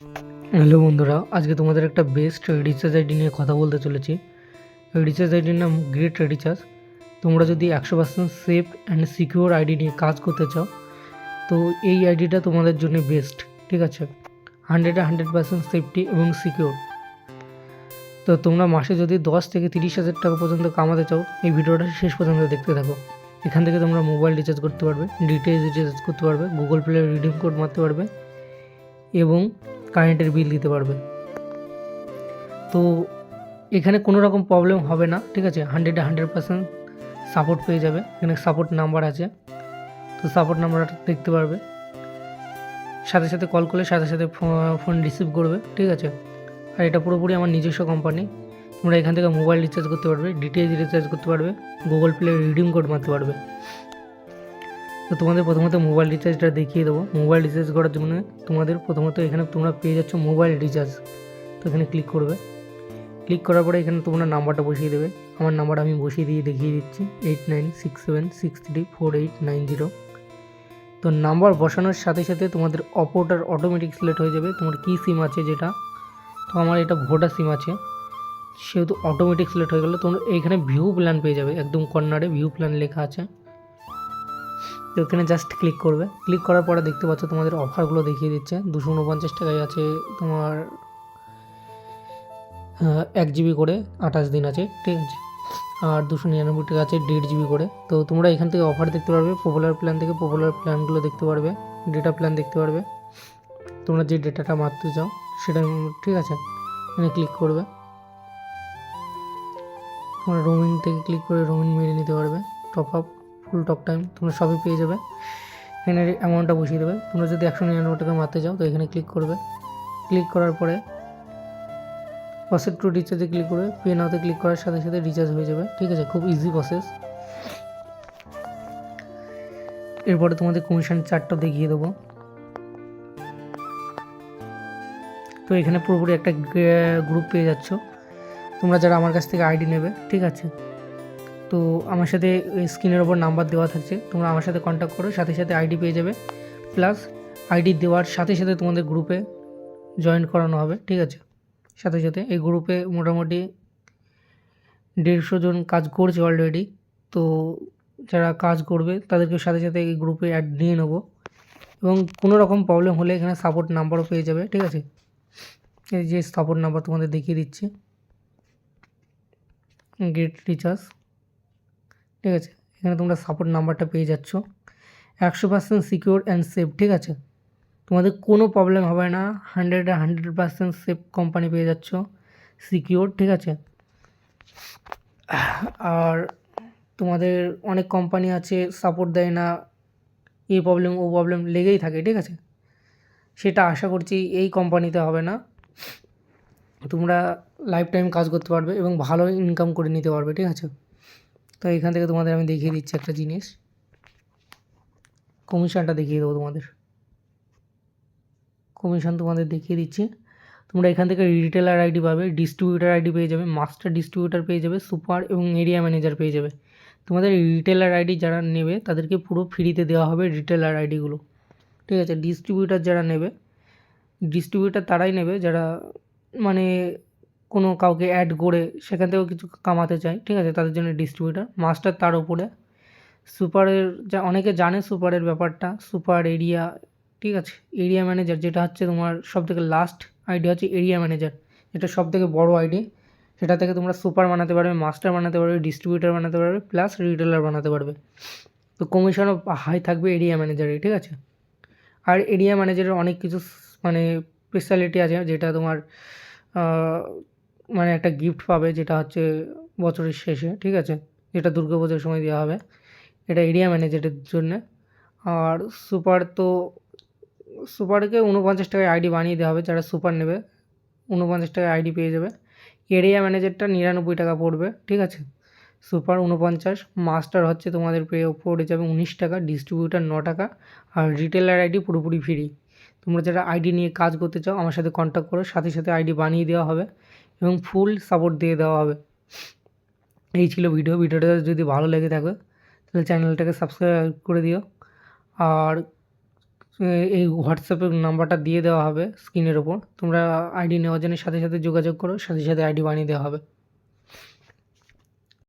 Hello বন্ধুরা, আজকে তোমাদের একটা বেস্ট রিচার্জ আইডি নিয়ে কথা বলতে চলেছি। এই রিচার্জ আইডির নাম গ্রেট রিচার্জ। তোমরা যদি 100% সেফ অ্যান্ড সিকিউর আইডি নিয়ে কাজ করতে চাও, তো এই আইডিটা তোমাদের জন্য বেস্ট। ঠিক আছে, 100% সেফটি এবং সিকিউর। তো তোমরা মাসে যদি 10 থেকে 30 হাজার টাকা পর্যন্ত কামাতে চাও, এই ভিডিওটা শেষ পর্যন্ত দেখতে থাকো। এখান থেকে তোমরা মোবাইল রিচার্জ করতে পারবে, ডিটিএইচ রিচার্জ করতে পারবে, গুগল প্লে রিডিম কোড মারতে পারবে এবং কারেন্টের বিল দিতে পারবে। তো এখানে কোনো রকম প্রবলেম হবে না। ঠিক আছে, 100% সাপোর্ট পেয়ে যাবে। এখানে সাপোর্ট নাম্বার আছে, তো সাপোর্ট নাম্বারটা দেখতে পারবে। সাথে সাথে কল করলে সাথে সাথে ফোন রিসিভ করবে। ঠিক আছে, আর এটা পুরোপুরি আমার নিজস্ব কোম্পানি। তোমরা এখান থেকে মোবাইল রিচার্জ করতে পারবে, ডিটিএইচ রিচার্জ করতে পারবে, গুগল প্লে রিডিম কোড মারতে পারবে। তো তোমাদের প্রথমত মোবাইল রিচার্জটা দেখিয়ে দেবো। মোবাইল রিচার্জ করার জন্য তোমাদের প্রথমত এখানে তোমরা পেয়ে যাচ্ছ মোবাইল রিচার্জ। তো এখানে ক্লিক করবে। ক্লিক করার পরে এখানে তোমরা নাম্বারটা বসিয়ে দেবে। আমার নাম্বার আমি বসিয়ে দিয়ে দেখিয়ে দিচ্ছি 8967634890। তো নাম্বার বসানোর সাথে সাথে তোমাদের অপারেটর অটোমেটিক সিলেক্ট হয়ে যাবে। তোমার কী সিম আছে যেটা, তো আমার এটা ভোডা সিম আছে, সেহেতু অটোমেটিক সিলেক্ট হয়ে গেলো। তোমরা এইখানে ভিউ প্ল্যান পেয়ে যাবে, একদম কর্নারে ভিউ প্ল্যান লেখা আছে। তো এখানে জাস্ট ক্লিক করবে। ক্লিক করার পরে দেখতে পাচ্ছ তোমাদের অফারগুলো দেখিয়ে দিচ্ছে। 249 টাকায় আছে তোমার 1 জিবি করে 28 দিন আছে। ঠিক আছে, আর 299 টাকা আছে 1.5 জিবি করে। তো তোমরা এখান থেকে অফার দেখতে পারবে। পপুলার প্ল্যান থেকে পপুলার প্ল্যানগুলো দেখতে পারবে, ডেটা প্ল্যান দেখতে পারবে। তোমরা যে ডেটাটা মারতে চাও সেটা, ঠিক আছে, এখানে ক্লিক করবে। তোমরা রোমিং থেকে ক্লিক করে রোমিং মেরে নিতে পারবে। টপ আপ, ফুল টক টাইম তোমরা সবই পেয়ে যাবে। এখানে অ্যামাউন্টটা বসিয়ে দেবে। তোমরা যদি 199 টাকা মারতে চাও তো এখানে ক্লিক করবে। ক্লিক করার পরে প্রসেস টু রিচার্জে ক্লিক করে পে নাওতে ক্লিক করার সাথে সাথে রিচার্জ হয়ে যাবে। ঠিক আছে, খুব ইজি প্রসেস। এরপরে তোমাদের কমিশন চার্টটা দেখিয়ে দেবো। তো এখানে পুরোপুরি একটা গ্রুপ পেয়ে যাচ্ছ তোমরা যারা আমার কাছ থেকে আইডি নেবে। ঠিক আছে, তো আমার সাথে স্ক্রিনের ওপর নাম্বার দেওয়া থাকছে, তোমরা আমার সাথে কন্ট্যাক্ট করো, সাথে সাথে আইডি পেয়ে যাবে। প্লাস আইডি দেওয়ার সাথে সাথে তোমাদের গ্রুপে জয়েন করানো হবে। ঠিক আছে, সাথে সাথে এই গ্রুপে মোটামুটি 150 জন কাজ করছে অলরেডি। তো যারা কাজ করবে তাদেরকে সাথে সাথে এই গ্রুপে অ্যাড নিয়ে নেবো। এবং কোনো রকম প্রবলেম হলে এখানে সাপোর্ট নাম্বারও পেয়ে যাবে। ঠিক আছে, এই যে সাপোর্ট নাম্বার তোমাদের দেখিয়ে দিচ্ছি, গ্রেট রিচার্জ। ঠিক আছে, এখানে তোমরা সাপোর্ট নাম্বারটা পেয়ে যাচ্ছ। 100% সিকিউর অ্যান্ড সেফ। ঠিক আছে, তোমাদের কোনো প্রবলেম হবে না। 100% সেফ কোম্পানি পেয়ে যাচ্ছ, সিকিউর। ঠিক আছে, আর তোমাদের অনেক কোম্পানি আছে সাপোর্ট দেয় না, এই প্রবলেম ও প্রবলেম লেগেই থাকে। ঠিক আছে, সেটা আশা করছি এই কোম্পানিতে হবে না। তোমরা লাইফ টাইম কাজ করতে পারবে এবং ভালো ইনকাম করে নিতে পারবে। ঠিক আছে, তো এখান থেকে তোমাদের আমি দেখিয়ে দিচ্ছি একটা জিনিস, কমিশনটা দেখিয়ে দেবো তোমাদের। কমিশন তোমাদের দেখিয়ে দিচ্ছি। তোমরা এখান থেকে রিটেলার আইডি পাবে, ডিস্ট্রিবিউটার আইডি পেয়ে যাবে, মাস্টার ডিস্ট্রিবিউটার পেয়ে যাবে, সুপার এবং এরিয়া ম্যানেজার পেয়ে যাবে। তোমাদের রিটেলার আইডি যারা নেবে তাদেরকে পুরো ফ্রিতে দেওয়া হবে রিটেলার আইডিগুলো। ঠিক আছে, ডিস্ট্রিবিউটার যারা নেবে, ডিস্ট্রিবিউটার তারাই নেবে যারা মানে কোনো কাউকে অ্যাড করে সেখান থেকেও কিছু কামাতে চায়। ঠিক আছে, তাদের জন্য ডিস্ট্রিবিউটার। মাস্টার তার উপরে। সুপারের যা অনেকে জানে সুপারের ব্যাপারটা, সুপার এরিয়া। ঠিক আছে, এরিয়া ম্যানেজার যেটা হচ্ছে তোমার সবথেকে লাস্ট আইডি হচ্ছে এরিয়া ম্যানেজার, যেটা সবথেকে বড় আইডি। সেটা থেকে তোমরা সুপার বানাতে পারবে, মাস্টার বানাতে পারবে, ডিস্ট্রিবিউটার বানাতে পারবে, প্লাস রিটেলার বানাতে পারবে। তো কমিশনও হাই থাকবে এরিয়া ম্যানেজারে। ঠিক আছে, আর এরিয়া ম্যানেজারের অনেক কিছু মানে স্পেশালিটি আছে, যেটা তোমার মানে একটা গিফট পাবে, যেটা হচ্ছে বছরের শেষে। ঠিক আছে, যেটা দুর্গাপুজোর সময় দেওয়া হবে, এটা এরিয়া ম্যানেজারের জন্যে। আর সুপার তো সুপারকে 49 টাকায় আইডি বানিয়ে দেওয়া হবে। যারা সুপার নেবে 49 টাকায় আইডি পেয়ে যাবে। এরিয়া ম্যানেজারটা 99 টাকা পড়বে। ঠিক আছে, সুপার 49, মাস্টার হচ্ছে তোমাদের পড়ে যাবে 19 টাকা, ডিস্ট্রিবিউটার 9 টাকা, আর রিটেলার আইডি পুরোপুরি ফ্রি। তোমরা যারা আইডি নিয়ে কাজ করতে চাও আমার সাথে কন্ট্যাক্ট করো, সাথে সাথে আইডি বানিয়ে দেওয়া হবে এবং ফুল সাপোর্ট দিয়ে দেওয়া হবে। এই ছিল ভিডিওটা যদি ভালো লেগে থাকে তাহলে চ্যানেলটাকে সাবস্ক্রাইব করে দিও। আর এই হোয়াটসঅ্যাপের নাম্বারটা দিয়ে দেওয়া হবে স্ক্রিনের ওপর। তোমরা আইডি নেওয়ার জন্য সাথে সাথে যোগাযোগ করো, সাথে সাথে আইডি বানিয়ে দেওয়া হবে।